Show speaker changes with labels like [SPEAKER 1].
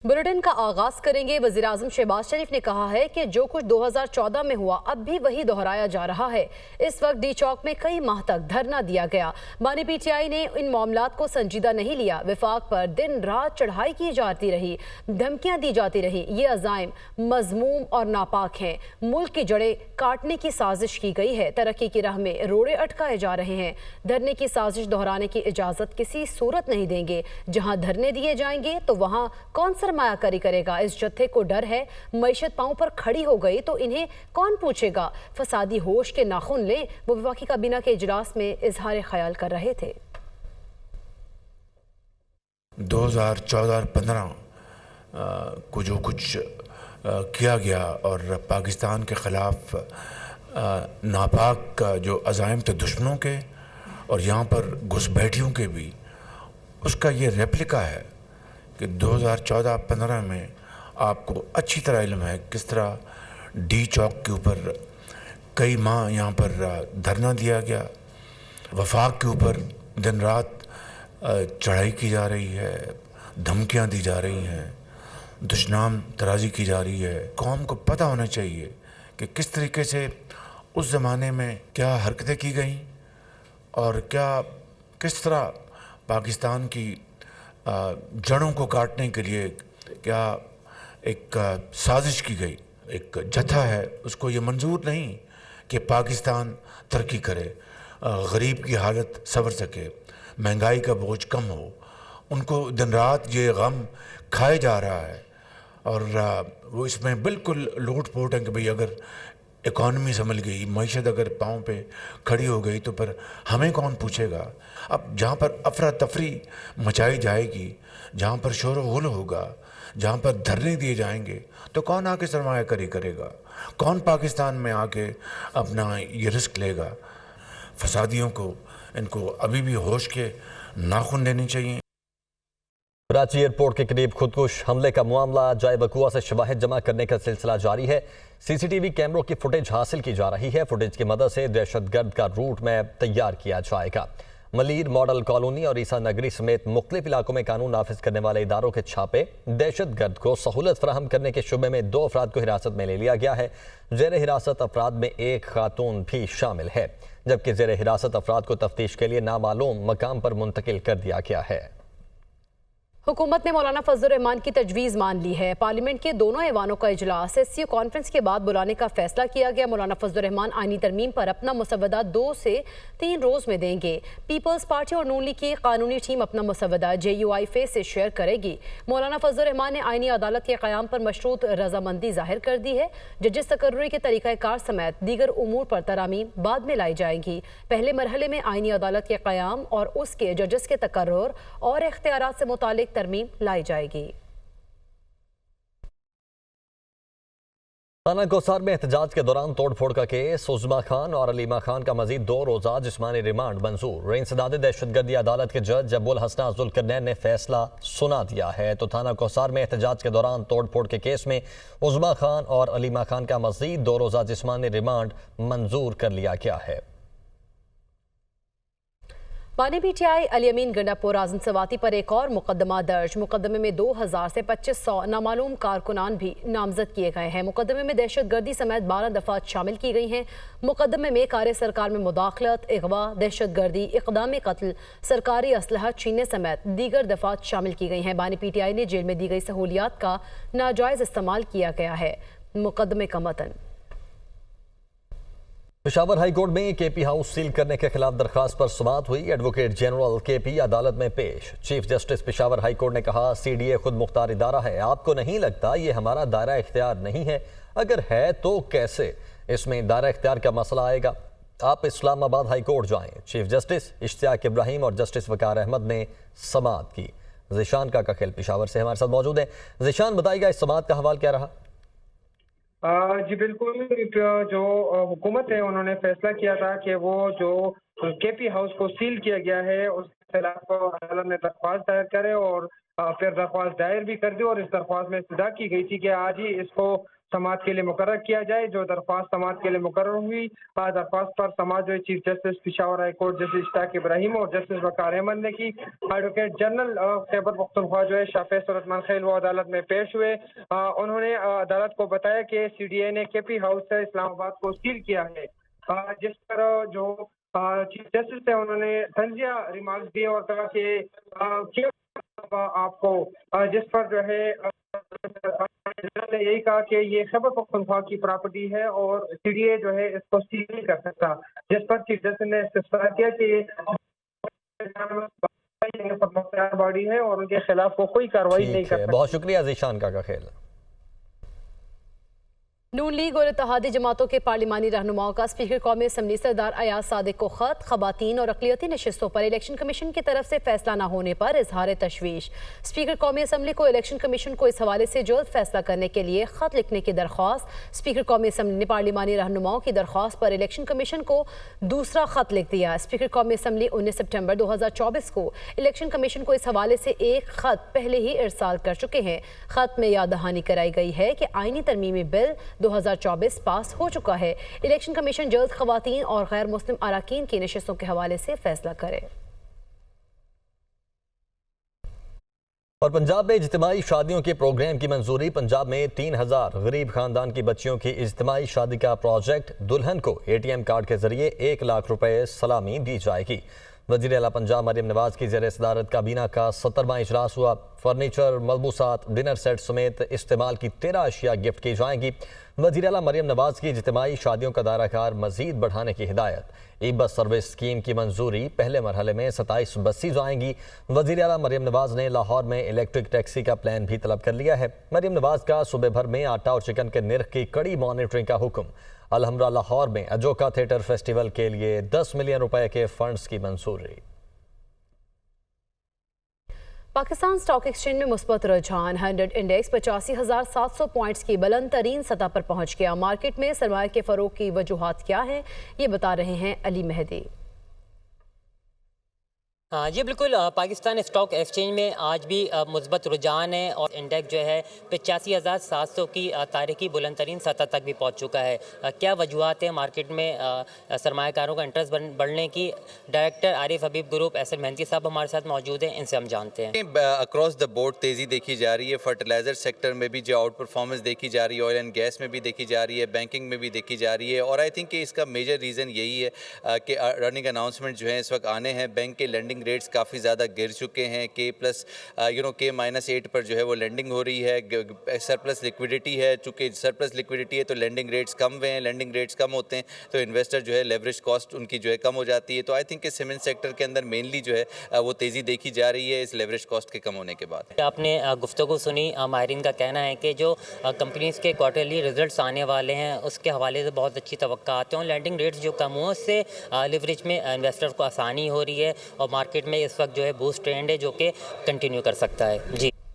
[SPEAKER 1] Bulletin का आगाज करेंगे। वजीर आजम शहबाज शरीफ ने कहा है कि जो कुछ 2014 में हुआ अब भी वही दोहराया जा रहा है। इस वक्त डी चौक में कई माह तक धरना दिया गया। बानी पीटीआई ने इन मामलात को संजीदा नहीं लिया। विफाक पर दिन रात चढ़ाई की जाती रही, धमकियां दी जाती रही। ये अजाइम मजमूम और नापाक हैं। मुल्क की जड़ें काटने की साजिश की गई है। तरक्की की राह में रोड़े अटकाए जा रहे हैं। धरने की साजिश दोहराने की इजाजत किसी सूरत नहीं देंगे। जहां धरने दिए जाएंगे तो वहां कौन सरमायाकारी करेगा? इस जत्थे को डर है मईशत पांव पर खड़ी हो गई तो इन्हें कौन पूछेगा? फसादी होश के नाखून लें, वो वफाकी काबीना के इजलास में इजहार ख्याल कर रहे थे।
[SPEAKER 2] 2014 और 15 को जो कुछ किया गया और पाकिस्तान के ख़िलाफ़ नापाक जो अज़ाइम थे दुश्मनों के और यहाँ पर घुसपैठियों के भी, उसका ये रेप्लिका है कि 2014-15 में आपको अच्छी तरह इल्म है किस तरह डी चौक के ऊपर कई माह यहाँ पर धरना दिया गया। वफाक के ऊपर दिन रात चढ़ाई की जा रही है, धमकियाँ दी जा रही हैं, दुश्मनाम तराजी की जा रही है। कौम को पता होना चाहिए कि किस तरीके से उस ज़माने में क्या हरकतें की गई और किस तरह पाकिस्तान की जड़ों को काटने के लिए क्या एक साजिश की गई। एक जत्था है, उसको ये मंजूर नहीं कि पाकिस्तान तरक्की करे, गरीब की हालत संवर सके, महंगाई का बोझ कम हो। उनको दिन रात ये गम खाए जा रहा है और वो इसमें बिल्कुल लोट पोट है कि भाई अगर इकॉनमी संभल गई, मईशत अगर पाँव पे खड़ी हो गई तो पर हमें कौन पूछेगा। अब जहाँ पर अफरा तफरी मचाई जाएगी, जहाँ पर शोर गुल होगा, जहाँ पर धरने दिए जाएंगे तो कौन आके सरमायाकारी करेगा? कौन पाकिस्तान में आके अपना ये रिस्क लेगा? फसादियों को इनको अभी भी होश के नाखून लेने चाहिए।
[SPEAKER 3] कराची एयरपोर्ट के करीब खुदकुश हमले का मामला जाए वकुआ से शवाहिद जमा करने का सिलसिला जारी है। सीसीटीवी कैमरों की फुटेज हासिल की जा रही है। फुटेज की मदद से दहशतगर्द का रूट मैप तैयार किया जाएगा। मलीर मॉडल कॉलोनी और ईसा नगरी समेत मुख्तलिफ इलाकों में कानून नाफिज करने वाले इदारों के छापे। दहशतगर्द को सहूलत फराहम करने के शुबे में 2 अफराद को हिरासत में ले लिया गया है। जेर हिरासत अफराद में एक खातून भी शामिल है, जबकि जेर हिरासत अफराद को तफ्तीश के लिए नामालूम मकाम पर मुंतकिल कर दिया गया है।
[SPEAKER 1] हुकूमत ने मौलाना फजल रहमान की तजवीज़ मान ली है। पार्लियामेंट के दोनों ऐवानों का इजलास एससीओ कॉन्फ्रेंस के बाद बुलाने का फैसला किया गया। मौलाना फजल रहमान आईनी तरमीम पर अपना मुसवदा 2 से 3 रोज में देंगे। पीपल्स पार्टी और नून लीग की कानूनी टीम अपना मुसवदा JUI फेस से शेयर करेगी। मौलाना फजल रहमान ने आईनी अदालत के क़याम पर मशरूत रजामंदी जाहिर कर दी है। जजेस तकर्रुरी के तरीक़ाकार समेत दीगर उमूर पर तरामीम बाद में लाई जाएंगी। पहले मरहले में आईनी अदालत के क़याम और उसके जजेस के तकर्रुर और इख्तियारात से मुतालिक तरमीम लाई जाएगी।
[SPEAKER 3] थाना कोसार में एहतजाज के दौरान तोड़फोड़ का केस। उज़मा खान और अलीमा खान का मजीद 2 रोज़ा जिस्मानी रिमांड मंजूर। इंसदाद दहशतगर्दी अदालत के जज अबुल हसन जुल्करनैन ने फैसला सुना दिया है। तो थाना कोसार में एहतजाज के दौरान तोड़फोड़ के केस में उज़मा खान और अलीमा खान का मजीद 2 रोज़ा जिस्मानी रिमांड मंजूर कर लिया गया है।
[SPEAKER 1] बानी पीटीआई अली अमीन गंडापुर आज़म सवाती पर एक और मुकदमा दर्ज। मुकदमे में 2000 से 2500 नामालूम कारकुनान भी नामजद किए गए हैं। मुकदमे में दहशतगर्दी समेत 12 दफात शामिल की गई हैं। मुकदमे में कार्य सरकार में मुदाखलत, अगवा, दहशतगर्दी, इक़दाम कत्ल, सरकारी असलहा छीनने समेत दीगर दफात शामिल की गई हैं। बानी पीटीआई ने जेल में दी गई सहूलियात का नाजायज़ इस्तेमाल किया गया है। मुकदमे का मतन।
[SPEAKER 3] पेशावर हाई कोर्ट में KP हाउस सील करने के खिलाफ दरखास्त पर सुनवाई हुई। एडवोकेट जनरल KP अदालत में पेश। Chief justice Peshawar high court ने कहा CDA खुद मुख्तार इदारा है। आपको नहीं लगता ये हमारा दायरा इख्तियार नहीं है? अगर है तो कैसे इसमें दायरा इख्तियार का मसला आएगा? आप इस्लामाबाद हाई कोर्ट जाएं। चीफ जस्टिस इश्तियाक इब्राहिम और जस्टिस वकार अहमद ने समाअत की। ज़ीशान का खेल पेशावर से हमारे साथ मौजूद है। ज़ीशान, बताइएगा इस समाअत का हवाल क्या रहा?
[SPEAKER 4] जी बिल्कुल, जो हुकूमत है उन्होंने फैसला किया था कि वो जो KP हाउस को सील किया गया है उसके खिलाफ अदालत में दरख्वास्त दायर करे और फिर दरख्वास्त दायर भी कर दी और इस दरख्वास्त में इस्तदा की गई थी कि आज ही इसको समाअत के लिए मुकर्रर किया जाए। जो दरख्वास्त समाअत के लिए मुकर्रर हुई, दरख्वास्त पर समाअत जो chief justice Peshawar high court justice Ishtiaq Ibrahim और जस्टिस वकार अहमद ने की। एडवोकेट जनरल खैबर पख्तूनख्वा जो है शाफे सूरतमंद खेल वो अदालत में पेश हुए। उन्होंने अदालत को बताया कि CDA ने KP हाउस इस्लामाबाद को सील किया है, जिस पर जो चीफ जस्टिस है उन्होंने तंजिया रिमार्क्स दिए और कहा कि आपको, जिस पर जो है ने यही कहा कि ये खैबर पख्तूनख्वा की प्रॉपर्टी है और CDA जो है इसको सील नहीं कर सकता, जिस पर चीफ जस्टिस ने इस्तिफसार किया कि बॉडी है और उनके खिलाफ वो कोई कार्रवाई नहीं कर सकता।
[SPEAKER 3] बहुत शुक्रिया ज़ीशान काका खेल।
[SPEAKER 1] नून लीग और इत्तेहादी जमातों के पार्लिमानी रहनुमाओं का स्पीकर कौमी असम्बली सरदार अयाज सादिक को खत, खवातीन और अक़लियती नशिस्तों पर इलेक्शन कमीशन की तरफ से फैसला न होने पर इजहार तशवीश। स्पीकर कौमी असम्बली को इलेक्शन कमीशन को इस हवाले से जल्द फैसला करने के लिए खत लिखने की दरख्वास्त। स्पीकर कौमी असम्बली ने पार्लिमानी रहनुमाओं की दरख्वास्त पर इलेक्शन कमीशन को दूसरा खत लिख दिया। स्पीकर कौमी असम्बली 19 सितंबर 2024 को इलेक्शन कमीशन को इस हवाले से एक खत पहले ही इरसाल कर चुके हैं। खत में याद दहानी कराई गई है कि आईनी तरमीमी बिल 2024 पास हो चुका है। इलेक्शन कमीशन जल्द खवातीन और गैर मुस्लिम अराकीन की नशिस्तों के हवाले से फैसला करे।
[SPEAKER 3] और पंजाब में इज्तिमाई शादियों के प्रोग्राम की मंजूरी। पंजाब में 3000 गरीब खानदान की बच्चियों की इज्तिमाई शादी का प्रोजेक्ट। दुल्हन को ATM कार्ड के जरिए 1 लाख रुपए सलामी दी जाएगी। वज़ीर आला पंजाब मरियम नवाज की ज़ेर सदारत काबीना का 17वां इजलास हुआ। फर्नीचर, मलबूसात, डिनर सेट समेत इस्तेमाल की 13 अशिया गिफ्ट की जाएंगी। वज़ीर आला मरियम नवाज की इज्तिमाई शादियों का दायराकार मज़ीद बढ़ाने की हिदायत। ई-बस सर्विस स्कीम की मंजूरी। पहले मरहले में 27 बसें जाएंगी। वज़ीर आला मरियम नवाज ने लाहौर में इलेक्ट्रिक टैक्सी का प्लान भी तलब कर लिया है। मरियम नवाज का सूबे भर में आटा और चिकन के निर्ख की कड़ी मॉनिटरिंग का हुक्म। अलहमरा लाहौर में अजोका थिएटर फेस्टिवल के लिए 10 मिलियन रुपए के फंड्स की मंजूरी।
[SPEAKER 1] पाकिस्तान स्टॉक एक्सचेंज में मुस्बत रुझान। 100 इंडेक्स 85,700 पॉइंट्स की बुलंद तरीन सतह पर पहुंच गया। मार्केट में सरमाया के फरोग की वजूहात क्या हैं, ये बता रहे हैं अली मेहदी।
[SPEAKER 5] हाँ जी बिल्कुल, पाकिस्तान स्टॉक एक्सचेंज में आज भी मुस्बत रुझान है और इंडेक्स जो है 85,700 की तारीखी बुलंद तरीन सतह तक भी पहुंच चुका है। क्या वजूहत है मार्केट में सरमायाकारों का इंटरेस्ट बढ़ने की? डायरेक्टर आरिफ हबीब ग्रुप एसएल मेहंदी साहब हमारे साथ मौजूद हैं, इनसे हम जानते हैं।
[SPEAKER 6] अक्रॉस द बोर्ड तेज़ी देखी जा रही है। फर्टिलाइज़र सेक्टर में भी जो आउट परफॉर्मेंस देखी जा रही है, ऑयल एंड गैस में भी देखी जा रही है, बैंकिंग में भी देखी जा रही है। और आई थिंक कि इसका मेजर रीज़न यही है कि अर्निंग अनाउंसमेंट जो है इस वक्त आने हैं। बैंक के लेंडिंग रेट्स काफ़ी ज़्यादा गिर चुके हैं। K-8 पर जो है वो लेंडिंग हो रही है। सरप्लस लिक्विडिटी है, चूँकि सरप्लस लिक्विडिटी है तो लेंडिंग रेट्स कम हुए हैं। लेंडिंग रेट्स कम होते हैं तो इन्वेस्टर जो है लेवरेज कॉस्ट उनकी जो है कम हो जाती है। तो आई थिंक कि सीमेंट सेक्टर के अंदर मेनली जो है वो तेज़ी देखी जा रही है इस लेवरेज कॉस्ट के कम होने के बाद।
[SPEAKER 5] आपने गुफ्तगू सुनी, माहिरीन का कहना है कि जो कंपनीज़ के क्वार्टरली रिजल्ट्स आने वाले हैं उसके हवाले से बहुत अच्छी तवक्कात हैं और लेंडिंग रेट्स जो कम हुए उससे लिवरेज में इन्वेस्टर को आसानी हो रही है और मार्केट में इस वक्त जो है बूस्ट ट्रेंड है जो कि कंटिन्यू कर सकता है। जी।